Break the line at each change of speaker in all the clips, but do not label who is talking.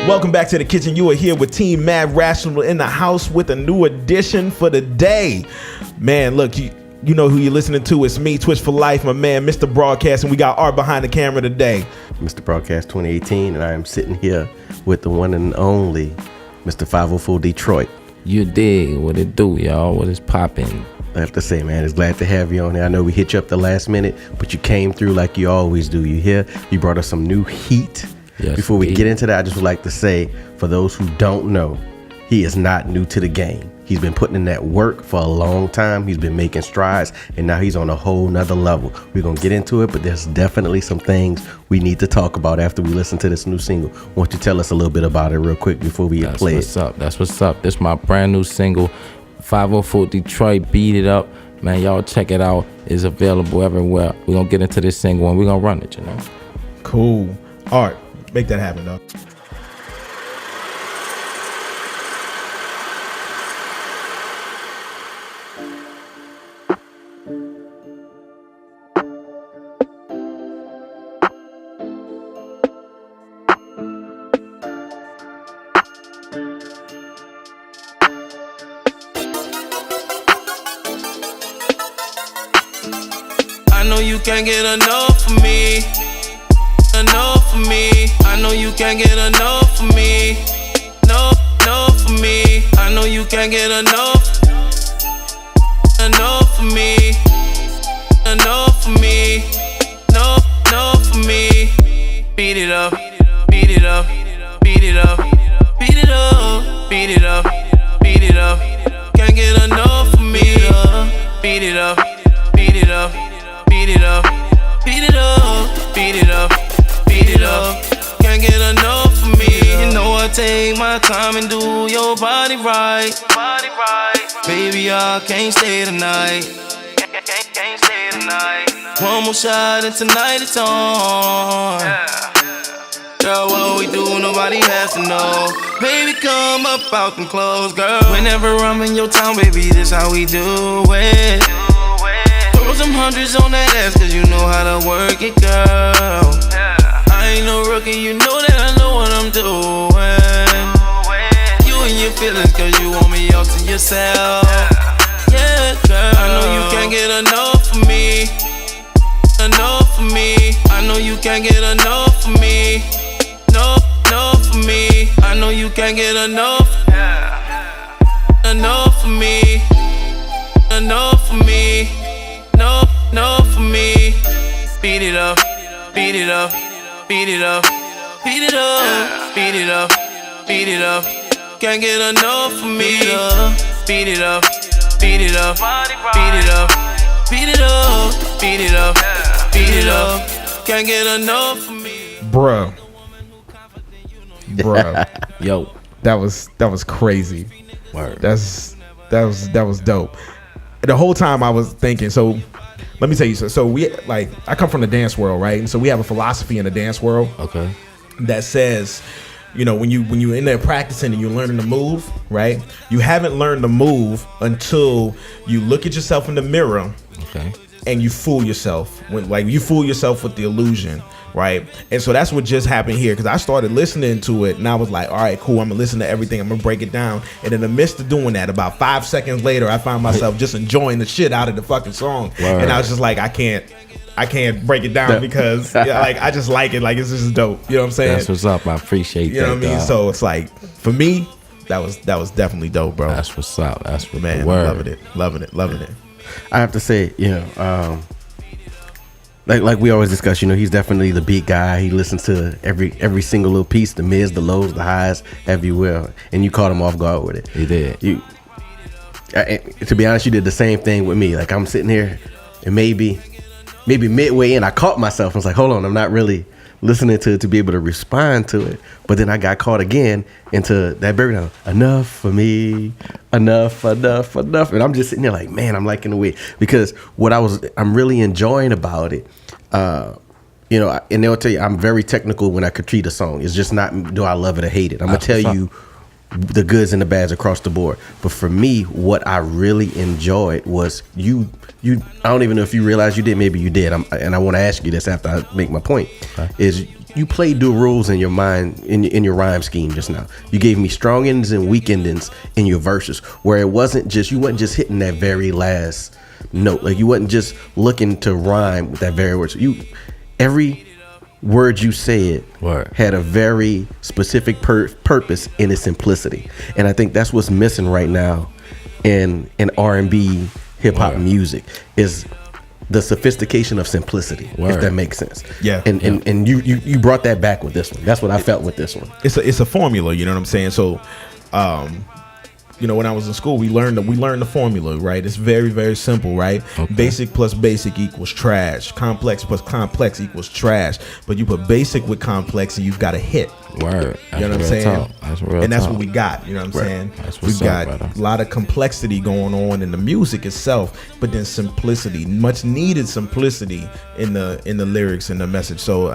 Welcome back to the kitchen. You are here with Team Mad Rational in the house with a new addition for the day. Man, look, you know who you're listening to. It's me, Twitch for Life, my man, MrBroadcast, and we got Art behind the camera today.
MrBroadcast 2018, and I am sitting here with the one and only Mr. 504 Detroit.
You dig what it do, y'all? What is popping?
I have to say, man, it's glad to have you on here. I know we hit you up the last minute, but you came through like you always do. You here? You brought us some new heat.
Yes,
before we get into that, I just would like to say, for those who don't know, he is not new to the game. He's been putting in that work for a long time. He's been making strides, and now he's on a whole nother level. We're going to get into it, but there's definitely some things we need to talk about after we listen to this new single. Why don't you tell us a little bit about it real quick before we play it?
That's what's up. This is my brand new single, 504 Detroit, Beat It Up. Man, y'all check it out. It's available everywhere. We're going to get into this single, and we're going to run it, you know?
Cool. Art, make that happen, though.
I know you can't get enough of me. Enough of me. I know you can't get enough of me. No, enough of me. I know you can't get enough. Enough of me. Enough of me. No, enough of me. Beat it up. Beat it up. Beat it up. Beat it up. Beat it up. Beat it up. Can't get enough of me. Beat it up. Beat it up. Beat it up, beat it up, beat it up, beat it up. Can't get enough of me. You know I take my time and do your body right. Baby, I can't stay tonight. Can't stay tonight. One more shot and tonight it's on. Girl, what we do, nobody has to know. Baby, come up out them clothes, girl. Whenever I'm in your town, baby, this how we do it. Throw some hundreds on that ass, cause you know how to work it, girl. I ain't no rookie, you know that I know what I'm doing. You and your feelings, cause you want me all to yourself. Yeah, girl, I know you can't get enough of me. Enough of me. I know you can't get enough of me. No, enough of me. I know you can't get enough. Enough of me. Enough of me. No, no for me. Beat it up, beat it up, beat it up, beat it up, beat it up, beat it up. Can't get enough of me. Beat it up, beat it up, beat it up, beat it up, beat it up, beat it up. Can't get enough of me.
Bruh.
Yo,
that was crazy.
word.
That was dope. The whole time I was thinking, so let me tell you, so we, like, I come from the dance world, right? And so we have a philosophy in the dance world,
Okay.
that says, you know, when you're in there practicing and you're learning to move, right? You haven't learned to move until you look at yourself in the mirror,
Okay.
and you fool yourself you fool yourself with the illusion, right? And so that's what just happened here, because I started listening to it and I was like, all right, cool, I'm gonna listen to everything, I'm gonna break it down. And in the midst of doing that, about 5 seconds later, I found myself just enjoying the shit out of the fucking song.
Word.
And I was just like, I can't break it down because like I just like it, like it's just dope. You know what I'm saying?
That's what's up. I appreciate that.
You know what I mean?
dog.
So it's like, for me, that was definitely dope, bro.
That's what's up. That's what
Man,
the word.
loving it.
I have to say, you know, like we always discuss, you know, he's definitely the beat guy. He listens to every single little piece, the mids, the lows, the highs, everywhere. And you caught him off guard with it.
He did.
To be honest, you did the same thing with me. Like, I'm sitting here, and maybe midway in, I caught myself. I was like, hold on, I'm not really listening to it to be able to respond to it. But then I got caught again into that breakdown. Enough for me, enough. And I'm just sitting there like, man, I'm liking the way, because what I'm really enjoying about it, you know, and they'll tell you I'm very technical when I critique a song. It's just not, do I love it or hate it? I'm gonna tell you the goods and the bads across the board. But for me, what I really enjoyed was you I don't even know if you realize you did, maybe you did, and I want to ask you this after I make my point. Okay. Is you played dual rules in your mind in your rhyme scheme just now. You gave me strong endings and weak endings in your verses, where it wasn't just you wasn't just hitting that very last note. Like you wasn't just looking to rhyme with that very word. So every word you said had a very specific purpose in its simplicity, and I think that's what's missing right now in R&B hip hop music is the sophistication of simplicity, if that makes sense.
Yeah.
And you brought that back with this one. That's what I felt with this one.
It's a formula, you know what I'm saying? So when I was in school, we learned the formula, right? It's very, very simple, right? Okay. Basic plus basic equals trash. Complex plus complex equals trash. But you put basic with complex and you've got a hit.
Word.
You know what I'm saying? That's what we got. You know what I'm saying? We've got a lot of complexity going on in the music itself, but then simplicity, much needed simplicity in the lyrics and the message. So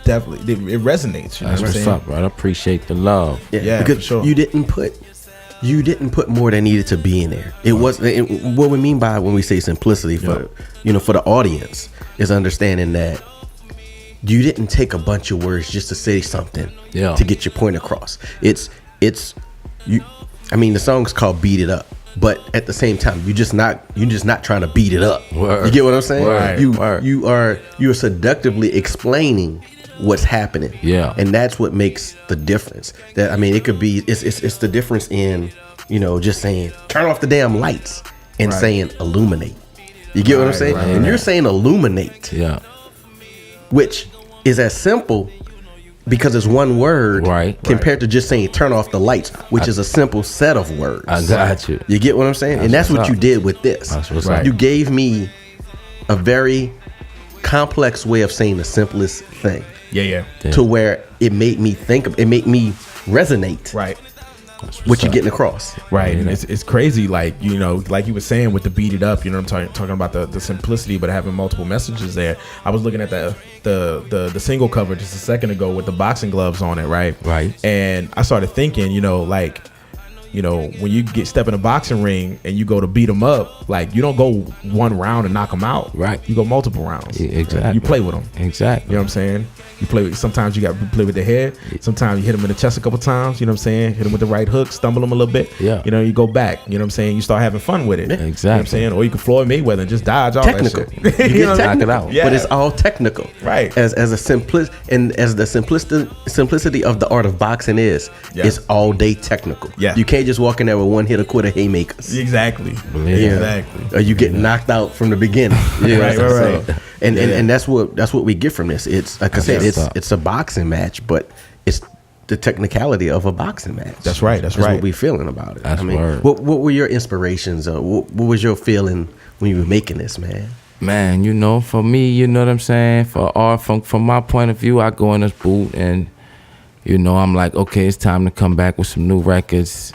definitely it resonates. You know
that's
what I'm saying?
What's up, bro? I appreciate the love.
Yeah, because for sure. You didn't put more than needed to be in there. It was what we mean by when we say simplicity for the audience is understanding that you didn't take a bunch of words just to say something to get your point across. It's you. I mean, the song's called "Beat It Up," but at the same time, you're just not trying to beat it up.
Word.
You get what I'm saying?
Word.
You're seductively explaining what's happening. Yeah, and that's what makes the difference. That I mean, it could be it's the difference in just saying turn off the damn lights and saying illuminate. You get what I'm saying? And you're saying illuminate. Yeah. Which is as simple because it's one word compared to just saying turn off the lights, which is a simple set of words.
I got you.
You get what I'm saying? And that's what you did with this.
That's what's up.
You gave me a very complex way of saying the simplest thing.
Yeah.
To where it made me it made me resonate.
Right.
What you're getting across.
Right. And it's crazy, like you were saying with the beat it up, I'm talking about the simplicity but having multiple messages there. I was looking at the single cover just a second ago with the boxing gloves on it, right? And I started thinking, when you step in a boxing ring and you go to beat them up, like you don't go one round and knock them out. Right. You go multiple rounds.
Exactly.
You play with them.
Exactly.
You know what I'm saying? You play with, sometimes you got to play with the head. Sometimes you hit them in the chest a couple times. You know what I'm saying? Hit them with the right hook, stumble them a little bit.
Yeah.
You go back. You know what I'm saying? You start having fun with it.
Exactly.
You know what I'm saying? Or you can Floyd Mayweather and just dodge all
technical.
that shit.
You get technical out.
Yeah.
But it's all technical.
Right.
As the simplicity of the art of boxing is, it's all day technical.
Yeah.
You can't just walk in there with one hit or quitter haymakers.
Exactly.
Or you get knocked out from the beginning.
Right.
So, and that's what we get from this. It's like I said, it's a boxing match, but it's the technicality of a boxing match.
That's right. That's right.
what we feeling about it.
That's
what were your inspirations? What was your feeling when you were making this, man?
Man, for me, you know what I'm saying? For art, from my point of view, I go in this booth and, I'm like, okay, it's time to come back with some new records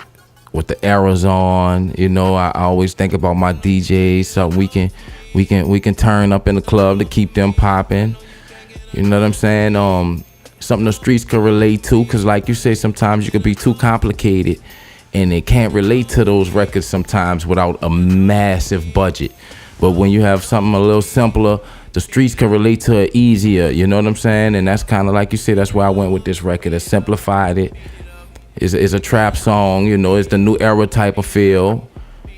with the eras on. I always think about my DJs, something we can turn up in the club to keep them popping. You know what I'm saying? Something the streets could relate to, because like you say, sometimes you could be too complicated and they can't relate to those records sometimes without a massive budget. But when you have something a little simpler, the streets can relate to it easier. You know what I'm saying? And that's kind of like you say, that's where I went with this record. I simplified it. It's a trap song, it's the new era type of feel.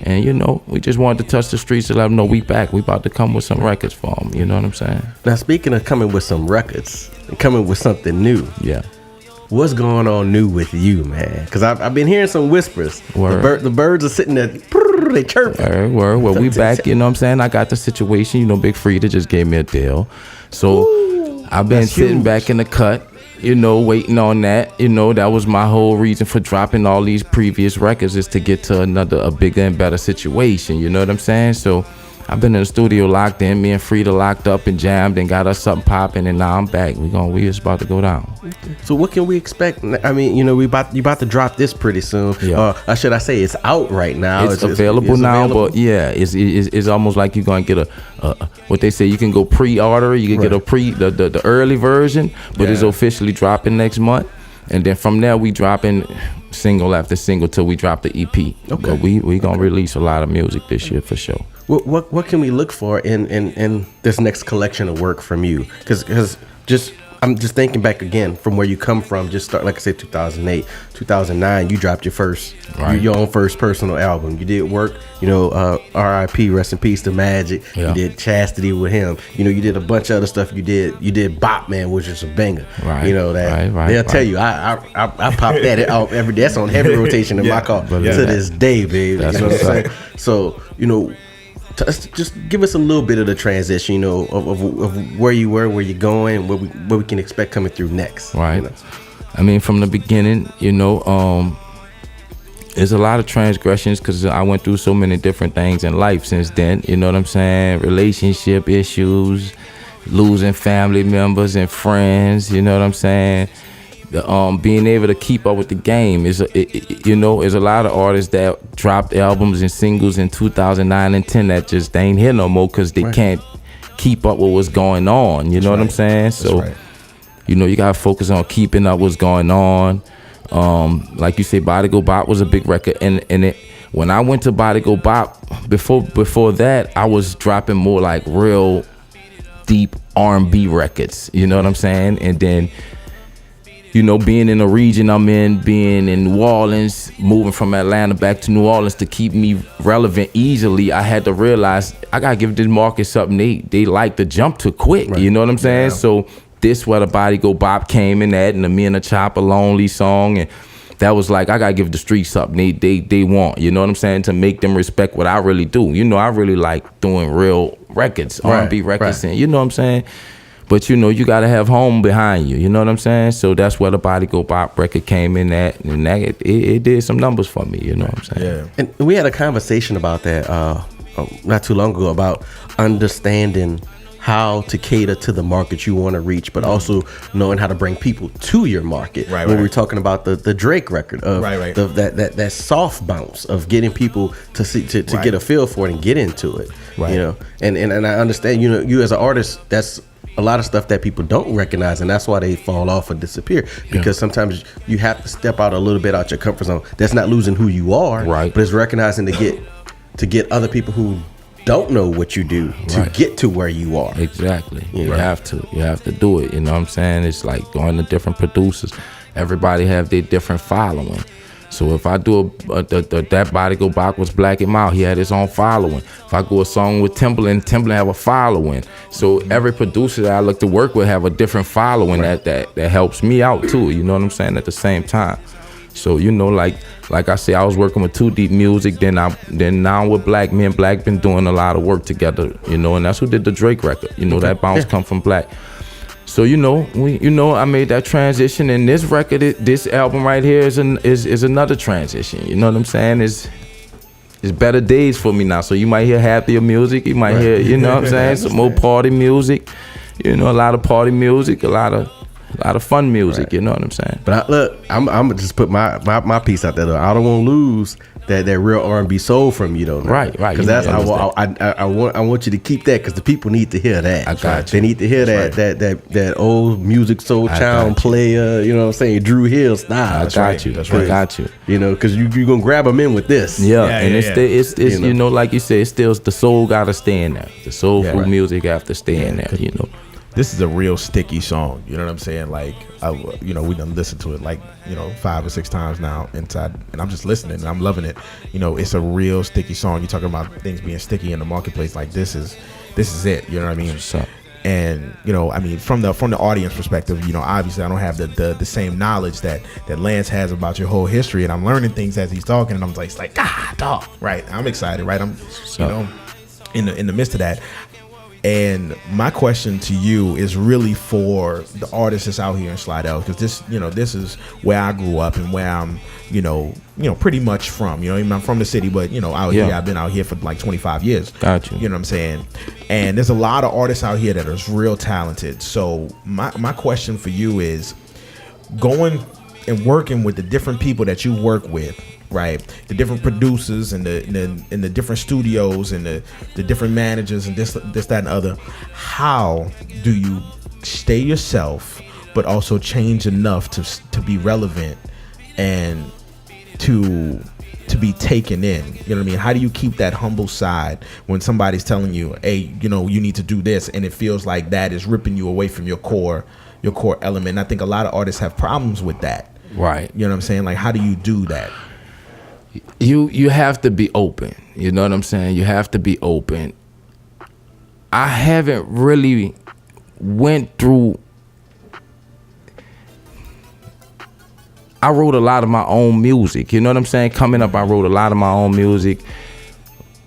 And, we just wanted to touch the streets to let them know we back. We about to come with some records for them. You know what I'm saying?
Now, speaking of coming with some records and coming with something new.
Yeah.
What's going on new with you, man? Because I've been hearing some whispers. The birds are sitting there, they chirping.
Well, we back, you know what I'm saying? I got the situation, Big Frida just gave me a deal. So I've been sitting back in the cut, waiting on that. That was my whole reason for dropping all these previous records, is to get to a bigger and better situation. You know what I'm saying? So I've been in the studio locked in, me and Frida locked up and jammed and got us something popping, and now I'm back. We just about to go down.
So what can we expect? I mean, you about to drop this pretty soon.
Yeah.
Or should I say it's out right now?
It's available now, but yeah, it's almost like you're gonna get a what they say, you can go pre-order, you can get the early version, but it's officially dropping next month. And then from there, we dropping single after single till we drop the EP. Okay. But we gonna release a lot of music this year for sure.
What can we look for in this next collection of work from you? Because just I'm just thinking back again from where you come from. Just start, like I said, 2008, 2009. You dropped your first, your own first personal album. You did work, R.I.P. Rest in peace to Magic. Yeah. You did Chastity with him. You did a bunch of other stuff. You did Bop Man, which is a banger. Right. They'll tell you. I pop that out every day. That's on heavy rotation in my car to this day, baby. That's what I'm saying. So just give us a little bit of the transition, of where you were, where you're going, what we can expect coming through next.
Right. I mean, from the beginning, there's a lot of transgressions because I went through so many different things in life since then. You know what I'm saying? Relationship issues, losing family members and friends. You know what I'm saying? Being able to keep up with the game there's a lot of artists that dropped albums and singles in 2009 and 10 that just they ain't here no more because they can't keep up with what's going on. You know what I'm saying? So, you gotta focus on keeping up what's going on. Like you say, Body Go Bop was a big record, and when I went to Body Go Bop, before that, I was dropping more like real deep R&B records. You know what I'm saying? And then, being in the region I'm in, being in New Orleans, moving from Atlanta back to New Orleans to keep me relevant easily, I had to realize I gotta give this market something they like to jump to quick. Right. You know what I'm saying? Yeah. So this where the Body Go Bop came in at, and the Me and the Chopper Lonely song, and that was like, I gotta give the streets something they want. You know what I'm saying? To make them respect what I really do. I really like doing real records, R&B records, and you know what I'm saying? But you gotta have home behind you. You know what I'm saying? So that's where the Body Go Bop record came in at, and that it did some numbers for me. You know what I'm saying?
Yeah. And we had a conversation about that not too long ago about understanding how to cater to the market you want to reach, but also knowing how to bring people to your market. Right. When we're talking about the Drake record of that soft bounce of getting people to see to get a feel for it and get into it. Right. And I understand. You as an artist, that's a lot of stuff that people don't recognize, and that's why they fall off or disappear, because sometimes you have to step out a little bit out your comfort zone. That's not losing who you are, but it's recognizing to get other people who don't know what you do to get to where you are.
Exactly. You have to do it. You know what I'm saying? It's like going to different producers. Everybody have their different following. So if I do that Body Go Bop was Black and Mild, he had his own following. If I go a song with Timbaland have a following. So every producer that I look to work with have a different following that helps me out too. You know what I'm saying? At the same time. So like I say, I was working with Too Deep Music. Then now with Black. Me and Black been doing a lot of work together. And that's who did the Drake record. That bounce come from Black. So I made that transition, and this record, this album right here is another transition. You know what I'm saying? It's better days for me now. So you might hear happier music. You might hear, you know what I'm saying, some more party music. A lot of party music, a lot of fun music. You know what I'm saying?
But I'm gonna just put my piece out there though. I don't want to lose that real R&B soul from you though. Right. Because that's I want you to keep that, because the people need to hear that.
I got you.
They need to hear that old music soul child player. You know what I'm saying? Drew Hill style.
I got you. I got you.
Because you're gonna grab them in with this.
It's like you say, it's still the soul gotta stay in there. The soulful music have to stay in there.
This is a real sticky song. You know what I'm saying? Like, we done listened to it 5 or 6 times now inside, and I'm just listening and I'm loving it. It's a real sticky song. You're talking about things being sticky in the marketplace. Like, this is it. You know what I mean? And from the audience perspective, obviously I don't have the same knowledge that Lance has about your whole history, and I'm learning things as he's talking, and I'm like, it's like, dog, right? I'm excited, right? I'm in the midst of that. And my question to you is really for the artists that's out here in Slidell, because this is where I grew up and where I'm, pretty much from. I'm from the city, but out here, I've been out here for like 25 years.
Got you.
You know what I'm saying? And there's a lot of artists out here that are real talented. So my question for you is, going and working with the different people that you work with, right? The different producers and the different studios and the different managers and this, that, and other. How do you stay yourself, but also change enough to be relevant and to be taken in? You know what I mean? How do you keep that humble side when somebody's telling you, hey, you need to do this, and it feels like that is ripping you away from your core, your core element. And I think a lot of artists have problems with that.
Right.
You know what I'm saying? Like, how do you do that?
You have to be open. You know what I'm saying? You have to be open. I haven't really went through. I wrote a lot of my own music. You know what I'm saying? Coming up, I wrote a lot of my own music.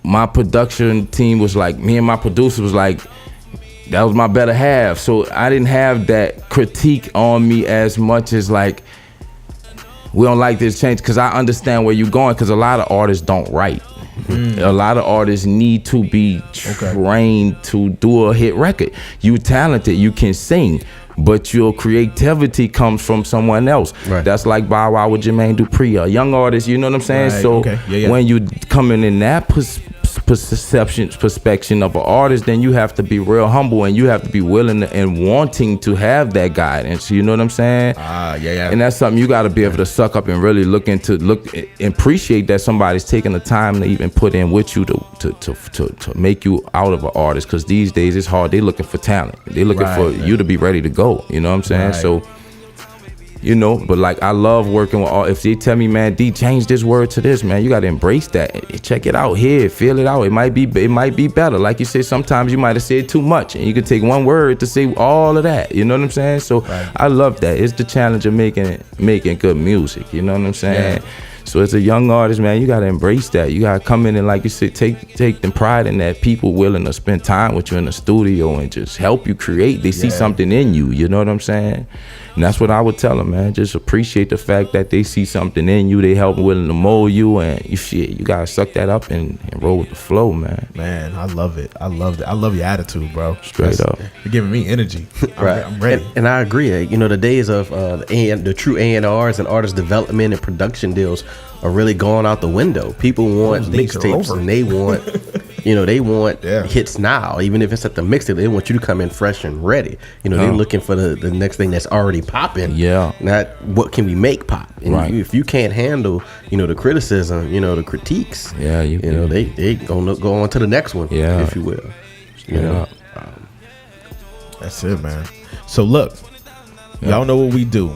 My production team was like, me and my producer was like, that was my better half. So I didn't have that critique on me as much as like, we don't like this change, because I understand where you're going, because a lot of artists don't write. A lot of artists need to be trained to do a hit record. You talented, you can sing, but your creativity comes from someone else.
Right.
That's like Bow Wow with Jermaine Dupri, a young artist, you know what I'm saying?
Right.
So
Yeah.
when you coming in that perception of an artist, then you have to be real humble, and you have to be willing and wanting to have that guidance. You know what I'm saying?
Yeah.
And that's something you got to be able to suck up and really look and appreciate that somebody's taking the time to even put in with you to make you out of an artist. Because these days it's hard. They looking for talent. They looking for you to be ready to go. You know what I'm saying?
Right.
So. You know, but like I love working with all. If they tell me, man, D, change this word to this, man, you gotta embrace that. Check it out here, feel it out. It might be better. Like you said, sometimes you might have said too much, and you could take one word to say all of that. You know what I'm saying? So I love that. It's the challenge of making good music. You know what I'm saying?
Yeah.
So as a young artist, man, you gotta embrace that. You gotta come in and, like you said, take the pride in that. People willing to spend time with you in the studio and just help you create. They see something in you. You know what I'm saying? And that's what I would tell them, man. Just appreciate the fact that they see something in you. They help willing to mold you, and you gotta suck that up and roll with the flow, man.
Man, I love it. I love your attitude, bro.
Straight up.
You're giving me energy. I'm ready.
And I agree. You know, the days of the true A&Rs and artist development and production deals are really going out the window. People want mixtapes, and they want, they want hits now. Even if it's at the mixtape, they want you to come in fresh and ready. You know, they're looking for the next thing that's already popping. Yeah. Not what can we make pop. And if you can't handle, the criticism, the critiques, they gonna go on to the next one, if you will.
That's it, man. So look, y'all know what we do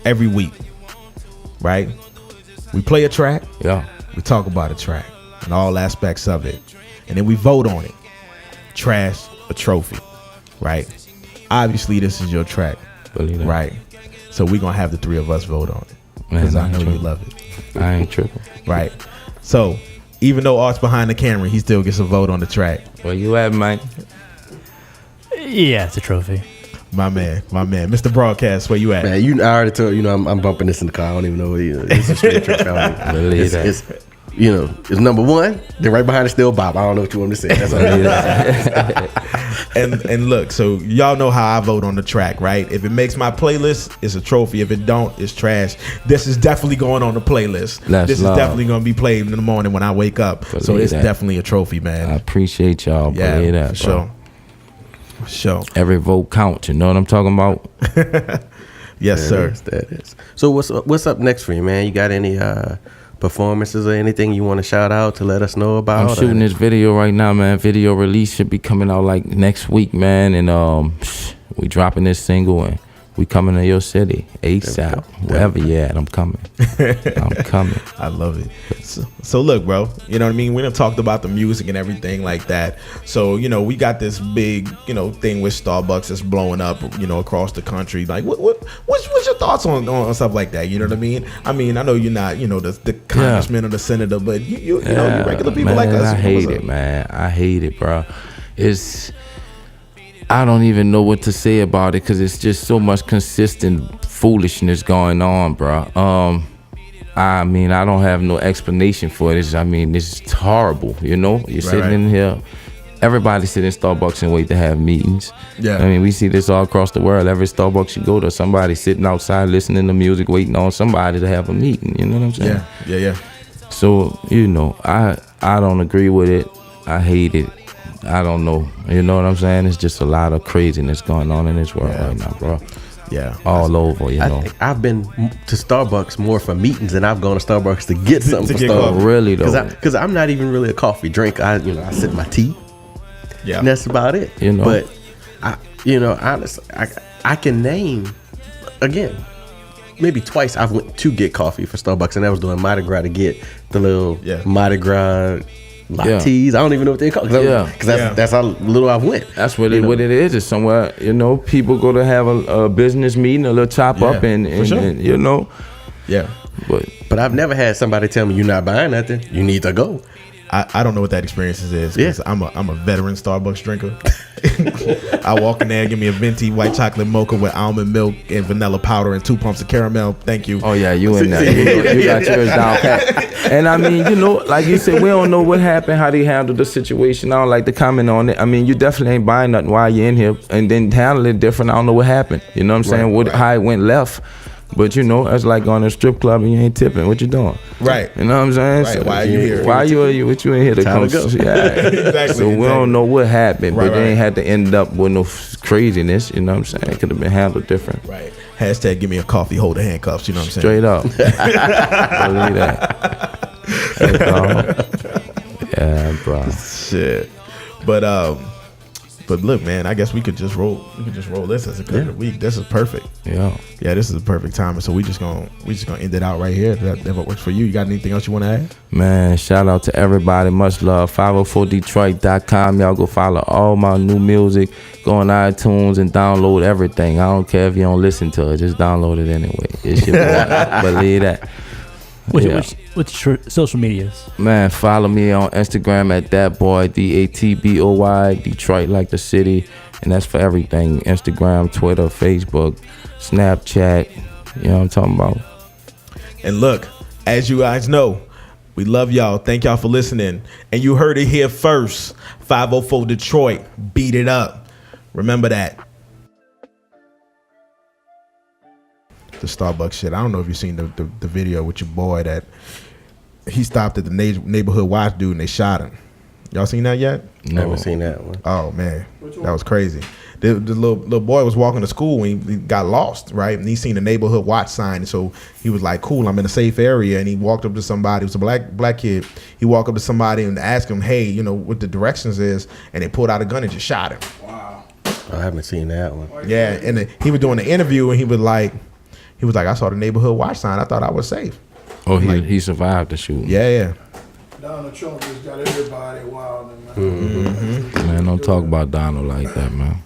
every week, right? We play a track. Yeah. We talk about a track and all aspects of it, and then we vote on it. Trash or trophy, right? Obviously, this is your track, right? So we're gonna have the three of us vote on it, because I know you love it.
I ain't tripping,
right? So even though Art's behind the camera, he still gets a vote on the track.
Where you at, Mike?
Yeah, it's a trophy.
My man, MrBroadcast, where you at?
Man, I already told you, I'm bumping this in the car. I don't even know what it's a straight track. It's number one. Then right behind it, still Bob. I don't know what you want me to say. That's all
and look, so y'all know how I vote on the track, right? If it makes my playlist, it's a trophy. If it don't, it's trash. This is definitely going on the playlist. This is definitely going to be played in the morning when I wake up. So it's definitely a trophy, man.
I appreciate y'all.
Yeah,
that,
sure.
Every vote counts. You know what I'm talking about?
Yes, sir.
That is. So what's up next for you, man? You got any performances or anything you want to shout out to let us know about?
I'm shooting this video right now, man. Video release should be coming out like next week, man. And we dropping this single, and we coming to your city ASAP. Wherever you at, I'm coming. I'm coming.
I love it. So look, bro, you know what I mean? We done talked about the music and everything like that. So, we got this big, thing with Starbucks that's blowing up, across the country. Like, what's your thoughts on stuff like that? You know what I mean? I know you're not, the congressman or the senator, but you regular people, man, like us.
I hate it, man. I hate it, bro. I don't even know what to say about it, because it's just so much consistent foolishness going on, bro. I don't have no explanation for it. It's horrible, You're sitting in here. Everybody sit in Starbucks and wait to have meetings. Yeah. We see this all across the world. Every Starbucks you go to, somebody sitting outside listening to music, waiting on somebody to have a meeting. You know what I'm saying?
Yeah.
So, I don't agree with it. I hate it. I don't know. You know what I'm saying? It's just a lot of craziness going on in this world right now, bro.
Yeah.
All over,
I think I've been to Starbucks more for meetings than I've gone to Starbucks to get something from Starbucks.
Really, though?
Because I'm not even really a coffee drinker. I sip my tea. Yeah. And that's about it. But, honestly, I can name, again, maybe twice I went to get coffee for Starbucks, and I was doing Mardi Gras to get the little Mardi Gras lattes. I don't even know what they're called. Because that's how little I went.
That's what it is. It's somewhere, people go to have a business meeting, a little chop up, and you know.
Yeah.
But I've never had somebody tell me you're not buying nothing. You need to go.
I don't know what that experience is. Because I'm a veteran Starbucks drinker. I walk in there, give me a venti white chocolate mocha with almond milk and vanilla powder and 2 pumps of caramel. Thank you.
Oh yeah, you in there. You got yours down pat. And I mean, like you said, we don't know what happened, how they handled the situation. I don't like to comment on it. I mean, you definitely ain't buying nothing while you're in here, and then handle it different. I don't know what happened. You know what I'm saying? How it went left. But that's like going to a strip club and you ain't tipping. What you doing?
Right.
You know what I'm saying?
Right.
So
why are you here?
Why you what you in here to come?
Exactly.
So we don't know what happened, but they ain't had to end up with no craziness. You know what I'm saying? It could have been handled different.
Right. Hashtag give me a coffee holder handcuffs. You know what I'm saying?
Straight up. Believe that. Yeah, bro.
Shit. But look, man, I guess we could just roll this as a good week. This is perfect.
Yeah,
this is the perfect time. So we just gonna end it out right here. That what works for you. You got anything else you want to add?
Man, shout out to everybody. Much love. 504detroit.com. Y'all go follow all my new music. Go on iTunes and download everything. I don't care if you don't listen to it. Just download it anyway. It's your boy. Believe that.
What's your social medias?
Man, follow me on Instagram at thatboy, DATBOY, Detroit like the city, and that's for everything. Instagram, Twitter, Facebook, Snapchat. You know what I'm talking about.
And look, as you guys know, we love y'all. Thank y'all for listening. And you heard it here first. 504 Detroit, beat it up. Remember that. The Starbucks shit. I don't know if you've seen the video with your boy that he stopped at the neighborhood watch dude and they shot him. Y'all seen that yet?
Never seen that one.
Oh man, that was crazy. The little boy was walking to school when he got lost, right? And he seen the neighborhood watch sign, so he was like, "Cool, I'm in a safe area." And he walked up to somebody. It was a black kid. He walked up to somebody and asked him, "Hey, what the directions is?" And they pulled out a gun and just shot him.
Wow. I haven't seen that one.
Yeah, and he was doing the interview and he was like, "I saw the neighborhood watch sign. I thought I was safe."
Oh, he survived the shooting.
Yeah.
Donald Trump just got everybody wild, man.
Man, don't talk about Donald like that, man.